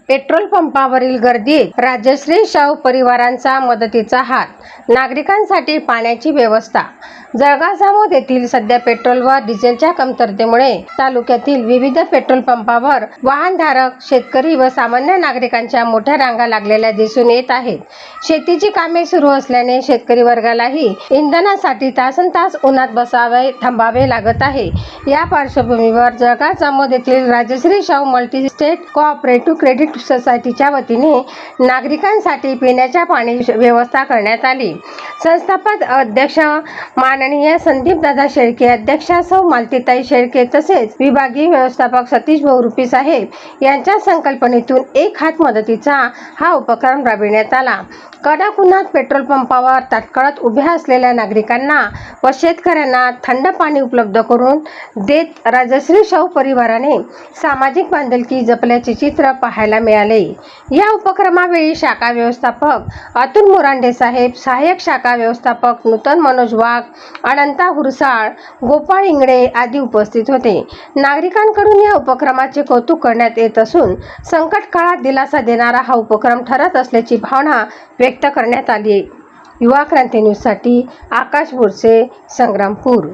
Petrol पंपावरील गर्दीत राजश्री शाहू परिवारांचा मदतीचा हात. नागरिकांसाठी पाण्याची व्यवस्था. जळगाव जामोद येथील सध्या पेट्रोल व डिझेलच्या कमतरतेमुळे तालुक्यातील विविध पेट्रोल पंपावर वाहनधारक, शेतकरी व सामान्य नागरिकांच्या मोठ्या रांगा लागलेल्या दिसून येत आहेत. शेतीची कामे सुरू असल्याने शेतकरी वर्गालाही इंधनासाठी तासनतास उन्हात थांबावे लागत आहे. या पार्श्वभूमीवर जळगाव जामोद येथील Rajshri Shahu multi state cooperative credit सोसायटीच्या वतीने नागरिकांसाठी पिण्याच्या पाण्याची व्यवस्था करण्यात आली. संस्थापक अध्यक्ष माननीय संदीपदादा शेळके, अध्यक्षा सौ मालतीताई शेळके तसेच विभागीय व्यवस्थापक सतीश भाऊ रुपी साहेब यांच्या संकल्पनेतून एक हात मदतीचा हा उपक्रम राबविण्यात आला. कडक उन्हात पेट्रोल पंपावर ताटकळत उभ्या असलेल्या नागरिकांना व शेतकऱ्यांना थंड पाणी उपलब्ध करून देत राजश्री शाहू परिवाराने सामाजिक बांधिलकी जपल्याचे चित्र पाहायला मिळाले. या उपक्रमावेळी शाखा व्यवस्थापक अतुल मुरांडे साहेब, सहाय्यक शाखा व्यवस्थापक नूतन मनोज वाघ, अनंता हुरसाळ, गोपाळ इंगळे आदी उपस्थित होते. नागरिकांकडून या उपक्रमाचे कौतुक करण्यात येत असून संकट काळात दिलासा देणारा हा उपक्रम ठरत असल्याची भावना व्यक्त करण्यात आली. युवा क्रांती न्यूज साठी आकाश बोरसे, संग्रामपूर.